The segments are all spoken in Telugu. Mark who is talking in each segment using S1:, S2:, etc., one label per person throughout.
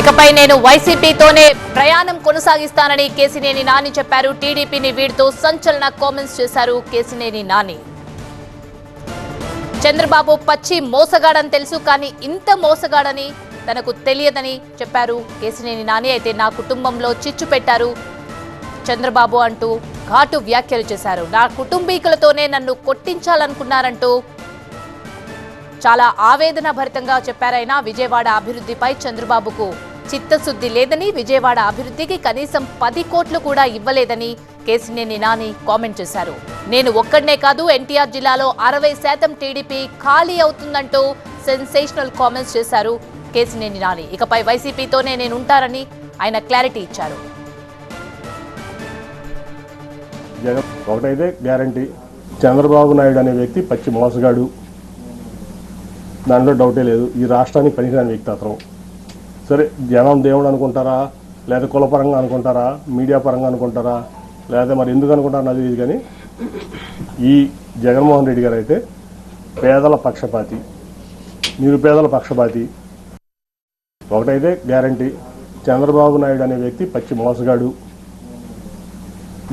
S1: ఇకపై నేను వైసీపీతోనే ప్రయాణం కొనసాగిస్తానని కేసినేని నాని చెప్పారు. టీడీపీని వీడితో సంచలన కామెంట్స్ చేశారు కేసినేని నాని. చంద్రబాబు పచ్చి మోసగాడని తెలుసు, కానీ ఇంత మోసగాడని తనకు తెలియదని చెప్పారు కేసినేని నాని. అయితే నా కుటుంబంలో చిచ్చు పెట్టారు చంద్రబాబు అంటూ ఘాటు వ్యాఖ్యలు చేశారు. నా కుటుంబీకులతోనే నన్ను కొట్టించాలనుకున్నారంటూ చాలా ఆవేదన భరితంగా చెప్పారైనా విజయవాడ అభివృద్ధిపై చంద్రబాబుకు చిత్తశుద్ధి లేదని, విజయవాడ అభివృద్ధికి కనీసం 10 కోట్లు కూడా ఇవ్వలేదని కేసినేని నాని కామెంట్ చేశారు. నేను ఒక్కడనే కాదు, ఎన్టీఆర్ జిల్లాలో 60% టీడీపీ ఖాళీ అవుతుందంటూ సెన్సేషనల్ కామెంట్స్ చేశారు కేసినేని నాని. ఇకపై వైసీపీతోనే నేను ఉంటారని ఆయన క్లారిటీ ఇచ్చారు.
S2: జగన్ ఒకటైతే గ్యారంటీ, చంద్రబాబు నాయుడు అనే వ్యక్తి పచ్చి మోసగాడు, దాంట్లో డౌటే లేదు. ఈ రాష్ట్రానికి పనికిరాని వ్యక్తి అతను. సరే, జనం దేవుడు అనుకుంటారా, లేదా కులపరంగా అనుకుంటారా, మీడియా పరంగా అనుకుంటారా, లేదా మరి ఎందుకు అనుకుంటారా నాకు తెలియదు, కానీ ఈ జగన్మోహన్ రెడ్డి గారు అయితే పేదల పక్షపాతి, నిరుపేదల పక్షపాతి. ఒకటైతే గ్యారంటీ, చంద్రబాబు నాయుడు అనే వ్యక్తి పచ్చి మోసగాడు,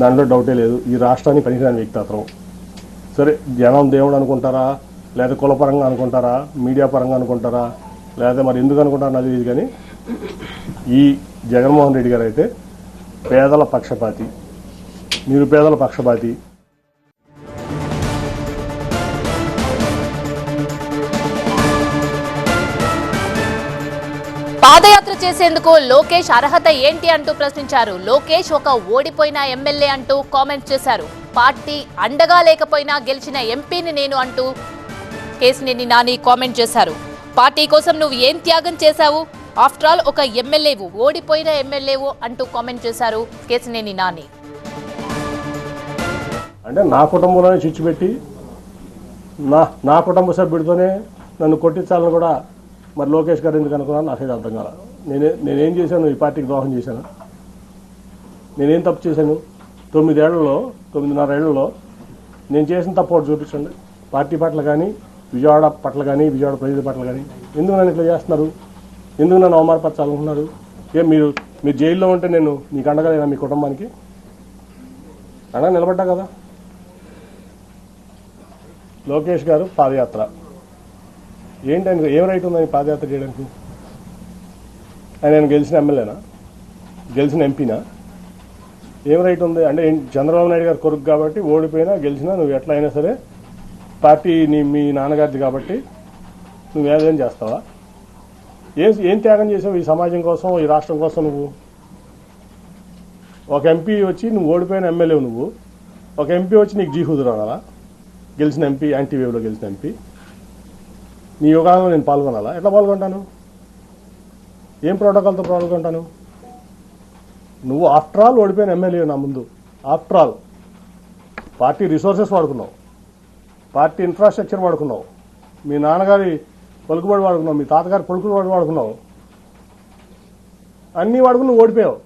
S2: దాంట్లో డౌటే లేదు. ఈ రాష్ట్రానికి పనికిరాని వ్యక్తి అతను. సరే, జనం దేవుడు అనుకుంటారా, లేదా కులపరంగా అనుకుంటారా, మీడియా పరంగా అనుకుంటారా, లేదా మరి ఎందుకు అనుకుంటారా నాకు తెలియదు, కానీ ఈ జగన్మోహన్ రెడ్డి గారు అయితే పేదల పక్షపాతి, నిరుపేదల పక్షపాతి.
S1: పాదయాత్ర చేసేందుకు లోకేష్ అర్హత ఏంటి అంటూ ప్రశ్నించారు. లోకేష్ ఒక ఓడిపోయిన ఎమ్మెల్యే అంటూ కామెంట్ చేశారు. పార్టీ అండగా లేకపోయినా గెలిచిన ఎంపీని నేను అంటూ కేసినేని నాని కామెంట్ చేశారు. పార్టీ కోసం నువ్వు ఏం త్యాగం చేశావు, ఆఫ్టర్ ఆల్ ఒక ఎమ్మెల్యేవు, ఓడిపోయిన ఎమ్మెల్యేవు అంటూ కామెంట్ చేశారు కేసినేని నాని.
S2: అంటే నా కుటుంబంలోనే చిచ్చు పెట్టి నా కుటుంబ సభ్యుడితోనే నన్ను కొట్టించాలని కూడా మరి లోకేష్ గారు ఎందుకు అనుకున్నాను నాకైతే అర్థం కాల. నేనేం చేశాను, ఈ పార్టీకి ద్రోహం చేశాను, నేనేం తప్పు చేశాను? 9.5 ఏళ్లలో నేను చేసిన తప్పు ఒకటి చూపించండి. పార్టీ పట్ల కానీ, విజయవాడ పట్ల కానీ, విజయవాడ ప్రజల పట్ల కానీ ఎందుకు నన్ను ఇట్లా చేస్తున్నారు? ఎందుకు నన్ను అవమానపరచాలనుకున్నారు? మీరు జైల్లో ఉంటే నేను మీకు అండగా లేనా? మీ కుటుంబానికి అండగా నిలబడ్డా కదా. లోకేష్ గారు పాదయాత్ర ఏంటి, ఆయనకు ఏం రైట్ ఉందని పాదయాత్ర చేయడానికి? ఆయన గెలిచిన ఎమ్మెల్యేనా, గెలిచిన ఎంపీనా? ఏం రైట్ ఉంది అంటే? చంద్రబాబు నాయుడు గారు కొడుకు కాబట్టి ఓడిపోయినా గెలిచినా నువ్వు ఎట్లా అయినా సరే పార్టీ మీ నాన్నగారిది కాబట్టి నువ్వు ఏదేం చేస్తావా? ఏం త్యాగం చేసావు ఈ సమాజం కోసం, ఈ రాష్ట్రం కోసం? నువ్వు ఒక ఎంపీ వచ్చి, నువ్వు ఓడిపోయిన ఎమ్మెల్యే, నువ్వు ఒక ఎంపీ వచ్చి నీకు జీహుదురు అనాలా? గెలిచిన ఎంపీ, యాంటీవేవ్లో గెలిచిన ఎంపీ నీ యోగాలో నేను పాల్గొనాలా? ఎట్లా పాల్గొంటాను? ఏం ప్రోటోకాల్తో పాల్గొంటాను? నువ్వు ఆఫ్టర్ ఆల్ ఓడిపోయిన ఎమ్మెల్యే నా ముందు. ఆఫ్టర్ ఆల్ పార్టీ రిసోర్సెస్ వాడుకున్నావు, పార్టీ ఇన్ఫ్రాస్ట్రక్చర్ వాడుకున్నావు, మీ నాన్నగారి పలుకుబడి వాడుకున్నావు, మీ తాతగారి పలుకుబడి వాడుకున్నావు, అన్నీ వాడుకుని నువ్వు ఓడిపోయావు.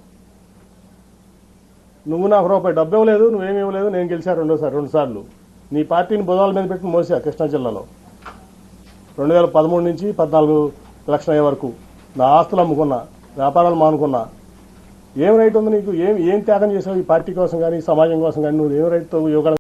S2: నువ్వు నాకు రూపాయి డబ్బు ఇవ్వలేదు, నువ్వేమి ఇవ్వలేదు, నేను గెలిచా 2 సార్లు. నీ పార్టీని బుధాల మీద పెట్టి మోసా కృష్ణా జిల్లాలో 2013 నుంచి 14 ఎలక్షన్ అయ్యే వరకు నా ఆస్తులు అమ్ముకున్నా, వ్యాపారాలు మానుకున్నా. ఏం రైట్ ఉంది నీకు? ఏం త్యాగం చేసావు ఈ పార్టీ కోసం కానీ, సమాజం కోసం కానీ? నువ్వు ఏం రైట్తో యోగా